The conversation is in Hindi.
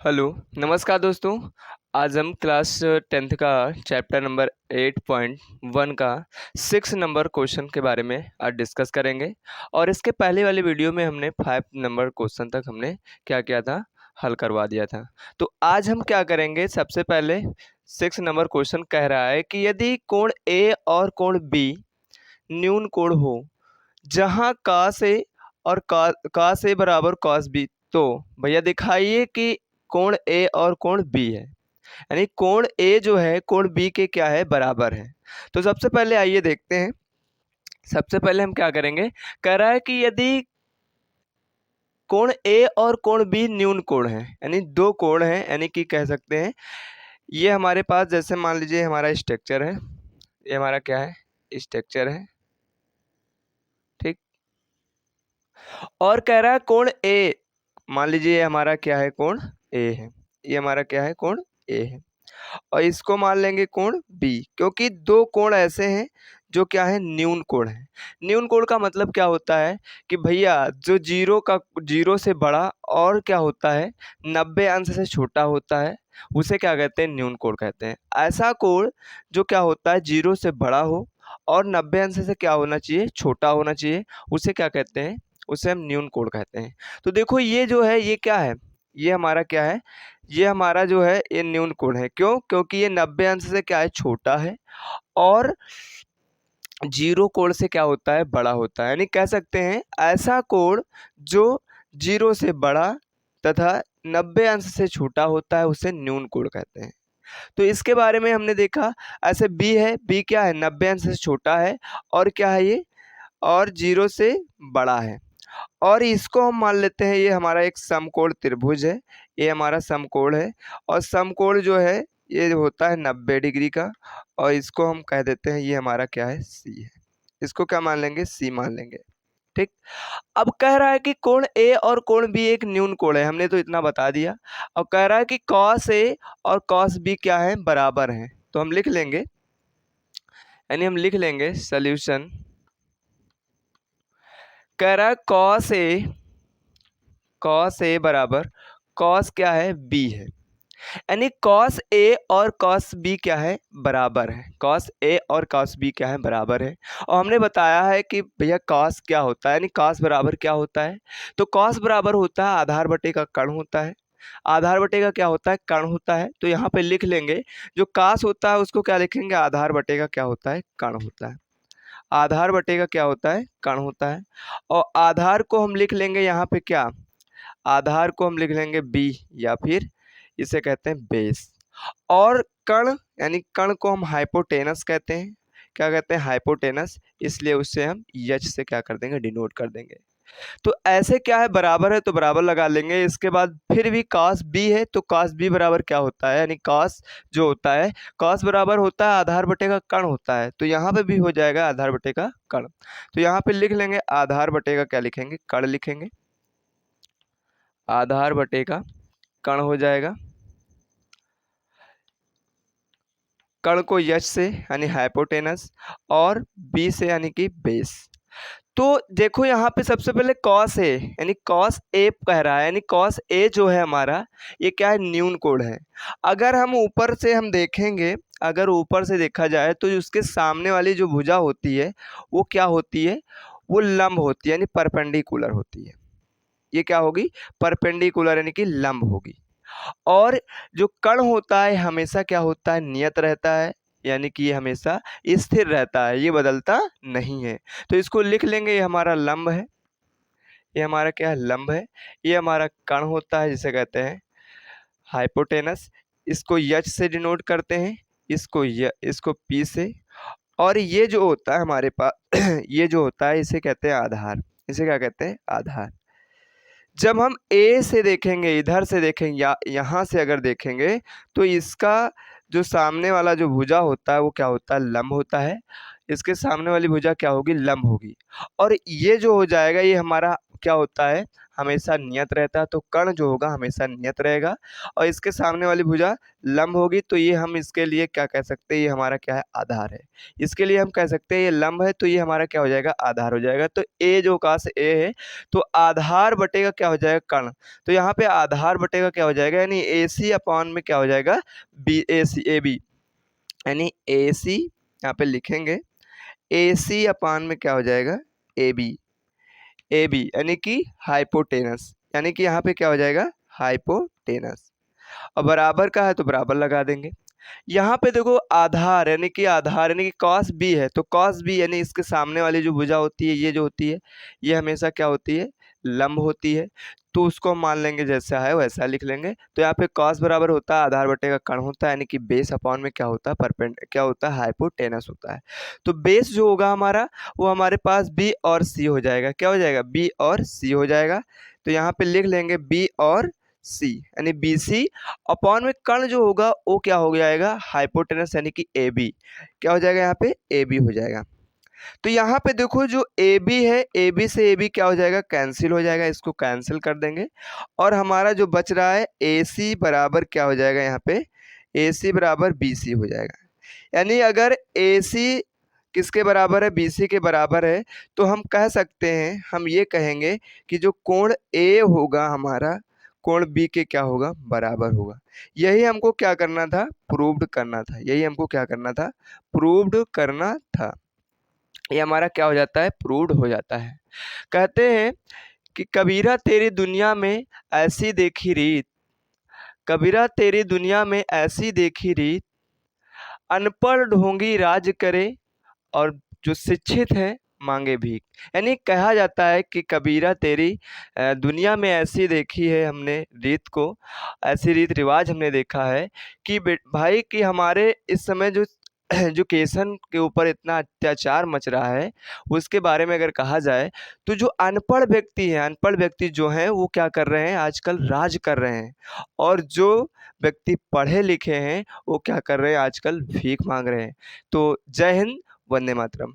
हेलो, नमस्कार दोस्तों। आज हम क्लास 10th का चैप्टर नंबर 8.1 का 6 नंबर क्वेश्चन के बारे में आज डिस्कस करेंगे। और इसके पहले वाले वीडियो में हमने 5 नंबर क्वेश्चन तक हमने क्या किया था, हल करवा दिया था। तो आज हम क्या करेंगे, सबसे पहले 6 नंबर क्वेश्चन कह रहा है कि यदि कोण ए और कोण बी न्यून कोण हो, जहाँ cos ए और cos ए बराबर cos बी, तो भैया दिखाइए कि कोण ए और कोण बी है, यानी कोण ए जो है कोण बी के क्या है, बराबर है। तो सबसे पहले आइए देखते हैं। सबसे पहले हम क्या करेंगे, कह रहा है कि यदि कोण ए और कोण बी न्यून कोण है, यानी दो कोण हैं, यानी कि कह सकते हैं ये हमारे पास, जैसे मान लीजिए हमारा स्ट्रक्चर है, ये हमारा क्या है, स्ट्रक्चर है, ठीक। और कह रहा है कोण ए, मान लीजिए ये हमारा क्या है, कोण ए है, ये हमारा क्या है, कोण ए है। और इसको मान लेंगे कोण बी, क्योंकि दो कोण ऐसे हैं जो क्या है, न्यून कोण है। न्यून कोण का मतलब क्या होता है कि भैया जो जीरो से बड़ा और क्या होता है, 90 अंश से छोटा होता है, उसे क्या कहते हैं, न्यून कोण कहते हैं। ऐसा कोण जो क्या होता है, जीरो से बड़ा हो और 90 अंश से क्या होना चाहिए, छोटा होना चाहिए, उसे क्या कहते हैं, उसे हम न्यून कोण कहते हैं। तो देखो ये जो है, ये क्या है, ये हमारा क्या है, ये हमारा जो है ये न्यून कोण है। क्यों? क्योंकि ये 90 अंश से क्या है, छोटा है और जीरो कोण से क्या होता है, बड़ा होता है। यानी कह सकते हैं ऐसा कोण जो जीरो से बड़ा तथा 90 अंश से छोटा होता है, उसे न्यून कोण कहते हैं। तो इसके बारे में हमने देखा, ऐसे बी है, बी क्या है, 90 अंश से छोटा है और क्या है ये, और जीरो से बड़ा है। और इसको हम मान लेते हैं ये हमारा एक समकोण त्रिभुज है, ये हमारा समकोण है। और समकोण जो है ये होता है 90 डिग्री का, और इसको हम कह देते हैं ये हमारा क्या है, सी है। इसको क्या मान लेंगे, सी मान लेंगे, ठीक। अब कह रहा है कि कोण ए और कोण बी एक न्यून कोण है, हमने तो इतना बता दिया। और कह रहा है कि कॉस ए और कॉस बी क्या है, बराबर हैं। तो हम लिख लेंगे, यानी हम लिख लेंगे सॉल्यूशन। कह रहा है कॉस ए बराबर कॉस क्या है, बी है, यानी कॉस ए और कॉस बी क्या है, बराबर है। कॉस ए और कॉस बी क्या है, बराबर है। और हमने बताया है कि भैया कॉस क्या होता है, यानी कॉस बराबर क्या होता है, तो कॉस बराबर होता है आधार बटे का कर्ण होता है। आधार बटे का क्या होता है, कर्ण होता है। तो यहाँ पे लिख लेंगे, जो कॉस होता है उसको क्या लिखेंगे, आधार बटे का क्या होता है, कर्ण होता है। आधार बटे का क्या होता है, कर्ण होता है। और आधार को हम लिख लेंगे यहाँ पे क्या, आधार को हम लिख लेंगे बी, या फिर इसे कहते हैं बेस। और कर्ण, यानी कर्ण को हम हाइपोटेनस कहते हैं। क्या कहते हैं, हाइपोटेनस, इसलिए उससे हम एच से क्या कर देंगे, डिनोट कर देंगे। तो ऐसे क्या है, बराबर है तो बराबर लगा लेंगे। इसके बाद फिर भी cos b है, तो cos b बराबर क्या होता है, यानी cos जो होता है, cos बराबर होता है आधार बटे का कर्ण होता है। तो यहाँ पे भी हो जाएगा आधार बटे का कर्ण। तो यहाँ पे लिख लेंगे आधार बटे का क्या लिखेंगे, कर्ण लिखेंगे। आधार बटे का कर्ण हो जाएगा, कर्ण को यश से यानी हाइपोटेनस, और बी से यानी कि बेस। तो देखो यहाँ पे सबसे पहले कॉस ए, यानी कॉस ए कह रहा है, यानी कॉस ए जो है हमारा, ये क्या है, न्यून कोण है। अगर हम ऊपर से हम देखेंगे, अगर ऊपर से देखा जाए तो उसके सामने वाली जो भुजा होती है वो क्या होती है, वो लंब होती है, यानी परपेंडिकुलर होती है। ये क्या होगी, परपेंडिकुलर, यानी कि लंब होगी। और जो कर्ण होता है हमेशा क्या होता है, नियत रहता है, यानी कि ये हमेशा स्थिर रहता है, ये बदलता नहीं है। तो इसको लिख लेंगे, ये हमारा लंब है, ये हमारा क्या है, लंब है। ये हमारा कर्ण होता है, जिसे कहते हैं हाइपोटेनस। इसको यच से डिनोट करते हैं, इसको पी से। और ये जो होता है हमारे पास ये जो होता है इसे कहते हैं आधार। इसे क्या कहते हैं, आधार। जब हम ए से देखेंगे, इधर से देखेंगे या यहाँ से अगर देखेंगे, तो इसका जो सामने वाला जो भुजा होता है वो क्या होता है, लंब होता है। इसके सामने वाली भुजा क्या होगी, लंब होगी। और ये जो हो जाएगा ये हमारा क्या होता है, हमेशा नियत रहता है, तो कर्ण जो होगा हमेशा नियत रहेगा और इसके सामने वाली भुजा लंब होगी, तो ये हम इसके लिए क्या कह सकते हैं, ये हमारा क्या है, आधार है। इसके लिए हम कह सकते हैं ये लंब है, तो ये हमारा क्या हो जाएगा, आधार हो जाएगा। तो ए जो का से ए है, तो आधार बटेगा क्या हो जाएगा, कर्ण। तो यहाँ पे आधार बटेगा क्या हो जाएगा, यानी ए सी अपॉन में क्या हो जाएगा, B A C A B, यानी ए सी यहाँ पे लिखेंगे, ए सी अपान में क्या हो जाएगा, ए बी यानी कि हाइपोटेनस, यानी कि यहाँ पे क्या हो जाएगा, हाइपोटेनस। और बराबर का है तो बराबर लगा देंगे। यहाँ पे देखो आधार यानी कि कॉस बी है, तो कॉस बी यानी इसके सामने वाली जो भुजा होती है, ये जो होती है, ये हमेशा क्या होती है, लंब होती है। तो उसको हम मान लेंगे जैसा है वैसा लिख लेंगे। तो यहाँ पे कॉस बराबर होता है आधार बटेगा कर्ण होता है, यानी कि बेस अपॉन में क्या होता है, क्या होता है, हाइपोटेनस होता है। तो बेस जो होगा हमारा, वो हमारे पास बी और सी हो जाएगा। क्या हो जाएगा, बी और सी हो जाएगा। तो यहाँ पे लिख लेंगे बी और सी, यानी बी सी अपॉन में कर्ण जो होगा वो क्या हो जाएगा, हाइपोटेनस, यानी कि ए बी। क्या हो जाएगा, यहाँ पे ए बी हो जाएगा। तो यहाँ पे देखो जो ए बी है, ए बी से ए बी क्या हो जाएगा, कैंसिल हो जाएगा, इसको कैंसिल कर देंगे। और हमारा जो बच रहा है ए सी बराबर क्या हो जाएगा, यहाँ पे ए सी बराबर बी सी हो जाएगा। यानी अगर ए सी किसके बराबर है, बी सी के बराबर है, तो हम कह सकते हैं, हम ये कहेंगे कि जो कोण ए होगा हमारा, कोण बी के क्या होगा, बराबर होगा। यही हमको क्या करना था, प्रूव्ड करना था। यही हमको क्या करना था, प्रूव्ड करना था। ये हमारा क्या हो जाता है, प्रूव्ड हो जाता है। कहते हैं कि कबीरा तेरी दुनिया में ऐसी देखी रीत, कबीरा तेरी दुनिया में ऐसी देखी रीत, अनपढ़ ढोंगी राज करे और जो शिक्षित है मांगे भीख। यानी कहा जाता है कि कबीरा तेरी दुनिया में ऐसी देखी है हमने रीत को, ऐसी रीत रिवाज हमने देखा है कि भाई कि हमारे इस समय जो एजुकेशन के ऊपर इतना अत्याचार मच रहा है, उसके बारे में अगर कहा जाए तो जो अनपढ़ व्यक्ति हैं, अनपढ़ व्यक्ति जो हैं वो क्या कर रहे हैं, आजकल राज कर रहे हैं। और जो व्यक्ति पढ़े लिखे हैं वो क्या कर रहे हैं, आजकल भीख मांग रहे हैं। तो जय हिंद, वंदे मातरम।